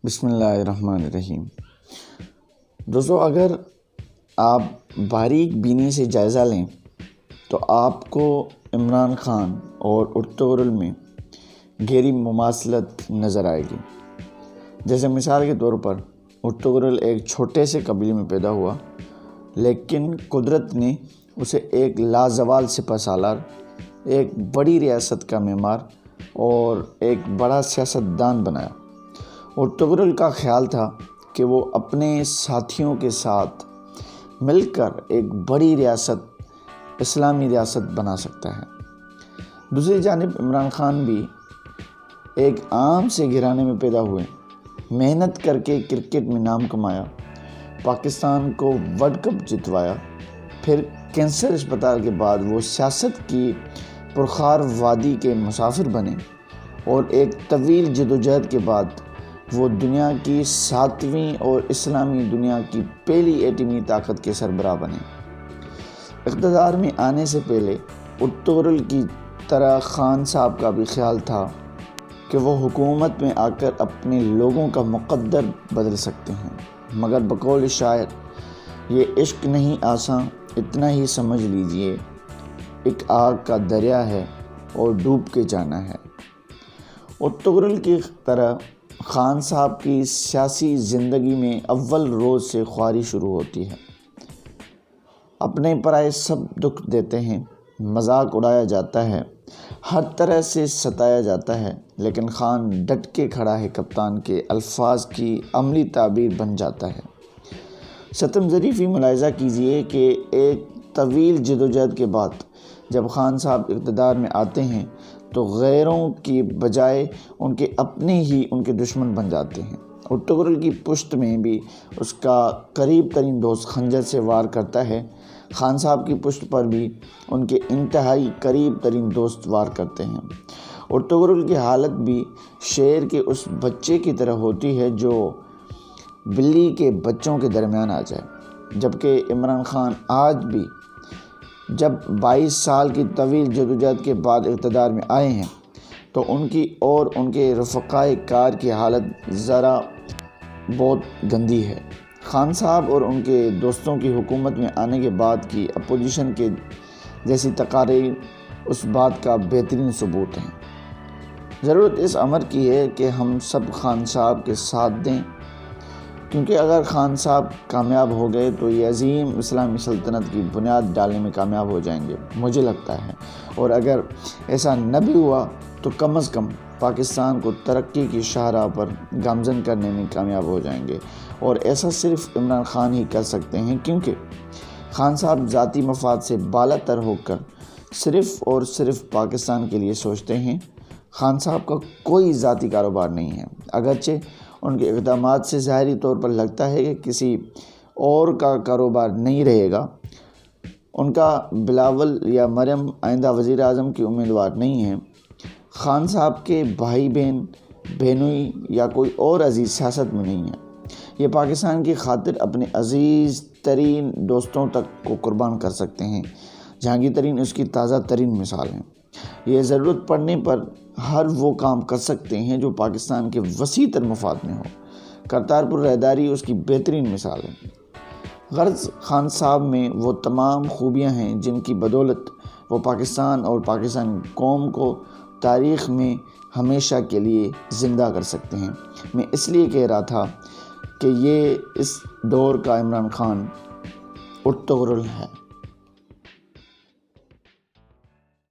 بسم اللہ الرحمن الرحیم۔ دوستو، اگر آپ باریک بینی سے جائزہ لیں تو آپ کو عمران خان اور ارطغرل میں گہری مماثلت نظر آئے گی۔ جیسے مثال کے طور پر ارطغرل ایک چھوٹے سے قبیلے میں پیدا ہوا، لیکن قدرت نے اسے ایک لازوال سپہ سالار، ایک بڑی ریاست کا معمار اور ایک بڑا سیاستدان بنایا۔ ارطغرل کا خیال تھا کہ وہ اپنے ساتھیوں کے ساتھ مل کر ایک بڑی ریاست، اسلامی ریاست بنا سکتا ہے۔ دوسری جانب عمران خان بھی ایک عام سے گھرانے میں پیدا ہوئے، محنت کر کے کرکٹ میں نام کمایا، پاکستان کو ورلڈ کپ جتوایا، پھر کینسر اسپتال کے بعد وہ سیاست کی پرخار وادی کے مسافر بنے اور ایک طویل جدوجہد کے بعد وہ دنیا کی 7ویں اور اسلامی دنیا کی پہلی ایٹمی طاقت کے سربراہ بنے۔ اقتدار میں آنے سے پہلے ارطغرل کی طرح خان صاحب کا بھی خیال تھا کہ وہ حکومت میں آ کر اپنے لوگوں کا مقدر بدل سکتے ہیں، مگر بقول شاعر یہ عشق نہیں آساں، اتنا ہی سمجھ لیجئے، ایک آگ کا دریا ہے اور ڈوب کے جانا ہے۔ ارطغرل کی طرح خان صاحب کی سیاسی زندگی میں اول روز سے خواری شروع ہوتی ہے۔ اپنے پرائے سب دکھ دیتے ہیں، مذاق اڑایا جاتا ہے، ہر طرح سے ستایا جاتا ہے، لیکن خان ڈٹ کے کھڑا ہے، کپتان کے الفاظ کی عملی تعبیر بن جاتا ہے۔ ستم ظریفی ملاحظہ کیجئے کہ ایک طویل جدوجہد کے بعد جب خان صاحب اقتدار میں آتے ہیں تو غیروں کی بجائے ان کے اپنے ہی ان کے دشمن بن جاتے ہیں۔ ارطغرل کی پشت میں بھی اس کا قریب ترین دوست خنجر سے وار کرتا ہے، خان صاحب کی پشت پر بھی ان کے انتہائی قریب ترین دوست وار کرتے ہیں۔ ارطغرل کی حالت بھی شیر کے اس بچے کی طرح ہوتی ہے جو بلی کے بچوں کے درمیان آ جائے، جبکہ عمران خان آج بھی جب 22 سال کی طویل جدوجہد کے بعد اقتدار میں آئے ہیں تو ان کی اور ان کے رفقائے کار کی حالت ذرا بہت گندی ہے۔ خان صاحب اور ان کے دوستوں کی حکومت میں آنے کے بعد کی اپوزیشن کے جیسی تقاریر اس بات کا بہترین ثبوت ہیں۔ ضرورت اس امر کی ہے کہ ہم سب خان صاحب کے ساتھ دیں، کیونکہ اگر خان صاحب کامیاب ہو گئے تو یہ عظیم اسلامی سلطنت کی بنیاد ڈالنے میں کامیاب ہو جائیں گے، مجھے لگتا ہے، اور اگر ایسا نہ بھی ہوا تو کم از کم پاکستان کو ترقی کی شاہراہ پر گامزن کرنے میں کامیاب ہو جائیں گے، اور ایسا صرف عمران خان ہی کر سکتے ہیں، کیونکہ خان صاحب ذاتی مفاد سے بالا تر ہو کر صرف اور صرف پاکستان کے لیے سوچتے ہیں۔ خان صاحب کا کوئی ذاتی کاروبار نہیں ہے، اگرچہ ان کے اقدامات سے ظاہری طور پر لگتا ہے کہ کسی اور کا کاروبار نہیں رہے گا۔ ان کا بلاول یا مریم آئندہ وزیر اعظم کی امیدوار نہیں ہیں۔ خان صاحب کے بھائی بہن، بہنوئی یا کوئی اور عزیز سیاست میں نہیں ہیں۔ یہ پاکستان کی خاطر اپنے عزیز ترین دوستوں تک کو قربان کر سکتے ہیں۔ جہانگیر ترین اس کی تازہ ترین مثال ہیں۔ یہ ضرورت پڑنے پر ہر وہ کام کر سکتے ہیں جو پاکستان کے وسیع تر مفاد میں ہو۔ کرتارپور راہداری اس کی بہترین مثال ہے۔ غرض خان صاحب میں وہ تمام خوبیاں ہیں جن کی بدولت وہ پاکستان اور پاکستانی قوم کو تاریخ میں ہمیشہ کے لیے زندہ کر سکتے ہیں۔ میں اس لیے کہہ رہا تھا کہ یہ اس دور کا عمران خان ارطغرل ہے۔